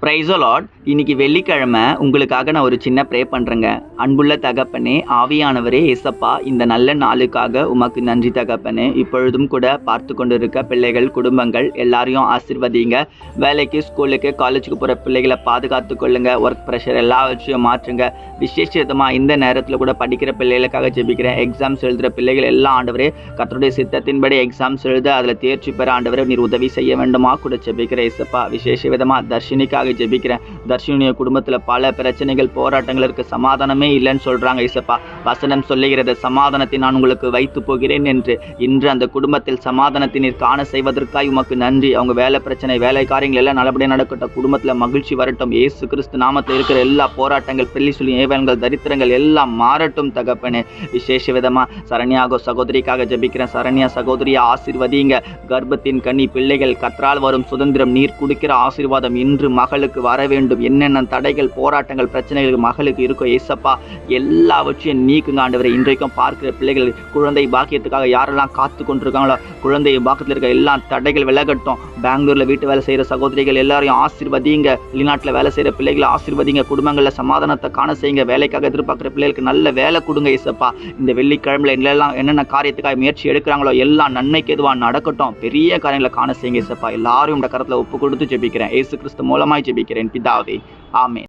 Price Lord. இன்னைக்கு வெள்ளிக்கிழமை உங்களுக்காக நான் ஒரு சின்ன ப்ரே பண்ணுறேங்க. அன்புள்ள தகப்பனே, ஆவியானவரே, ஏசப்பா, இந்த நல்ல நாளுக்காக உமக்கு நன்றி தகப்பனே. இப்பொழுதும் கூட பார்த்து கொண்டு இருக்க பிள்ளைகள், குடும்பங்கள் எல்லாரையும் ஆசீர்வதிங்க. வேலைக்கு, ஸ்கூலுக்கு, காலேஜுக்கு போகிற பிள்ளைகளை பாதுகாத்து கொள்ளுங்க. ஒர்க் ப்ரெஷர் எல்லா விஷயம் மாற்றுங்க. விசேஷமாக இந்த நேரத்தில் கூட படிக்கிற பிள்ளைகளுக்காக ஜெபிக்கிறேன். எக்ஸாம்ஸ் எழுதுகிற பிள்ளைகள் எல்லாம் ஆண்டவரே, கர்த்தருடைய சித்தத்தின்படி எக்ஸாம்ஸ் எழுத அதில் தேர்ச்சி பெற ஆண்டவரே நீர் உதவி செய்ய வேண்டுமா கூட ஜெபிக்கிறேன். ஏசப்பா, விசேஷ விதமாக தர்ஷினிக்காக ஜெபிக்கிறேன். தர்ஷினிய குடும்பத்தில் பல பிரச்சனைகள், போராட்டங்கள் இருக்கு. சமாதானமே இல்லைன்னு சொல்றாங்க. ஏசப்பா, வசனம் சொல்லுகிறது, சமாதானத்தை நான் உங்களுக்கு வைத்து போகிறேன் என்று. இன்று அந்த குடும்பத்தில் சமாதானத்தை நீர் காண செய்வதற்காக உமக்கு நன்றி. அவங்க வேலை பிரச்சனை, வேலை காரியங்கள் எல்லாம் நல்லபடியாக நடக்கட்டும். குடும்பத்தில் மகிழ்ச்சி வரட்டும். இயேசு கிறிஸ்து நாமத்தில் இருக்கிற எல்லா போராட்டங்கள், பிள்ளை சொல்லி ஏவல்கள், தரித்திரங்கள் எல்லாம் மாறட்டும் தகப்பனே. விசேஷ விதமா சரண்யாக சகோதரிக்காக ஜெபிக்கிறேன். சரண்யா சகோதரியை ஆசீர்வதிங்க. கர்ப்பத்தின் கனி பிள்ளைகள், கற்றால் வரும் சுதந்திரம், நீர் குடிக்கிற ஆசீர்வாதம் இன்று மகளுக்கு வர வேண்டும். என்னென்ன தடைகள், போராட்டங்கள், பிரச்சனைகள் மகளுக்கு இருக்கும் ஏசப்பா, எல்லாவற்றையும் நீக்குங்க ஆண்டவரே. இன்றைக்கும் பார்க்கிற பிள்ளைகள் குழந்தை பாக்கியத்துக்காக யாரெல்லாம் காத்து கொண்டிருக்காங்களோ, குழந்தை பாக்கியத்தில் இருக்க எல்லா தடைகள் விலகட்டும். பெங்களூர்ல வீட்டு வேலை செய்கிற சகோதரிகள் எல்லாரையும் ஆசீர்வதிங்க. வெளிநாட்டில் வேலை செய்கிற பிள்ளைகளை ஆசீர்வதிங்க. குடும்பங்களில் சமாதானத்தை காண செய்யுங்க. வேலைக்காக எதிர்பார்க்குற பிள்ளைகளுக்கு நல்ல வேலை கொடுங்க ஏசப்பா. இந்த வெள்ளிக்கிழமையில எல்லாம் என்னென்ன காரியத்துக்காக முயற்சி எடுக்கிறாங்களோ எல்லாம் நன்மைக்கு எதுவாக நடக்கட்டும். பெரிய காரியங்களை காண செய்யுங்க ஏசப்பா. எல்லாரும் இந்த கரத்தில் ஒப்பு கொடுத்து ஜெபிக்கிறேன். இயேசு கிறிஸ்து மூலமாய் ஜெபிக்கிறேன் பிதாவே, ஆமென்.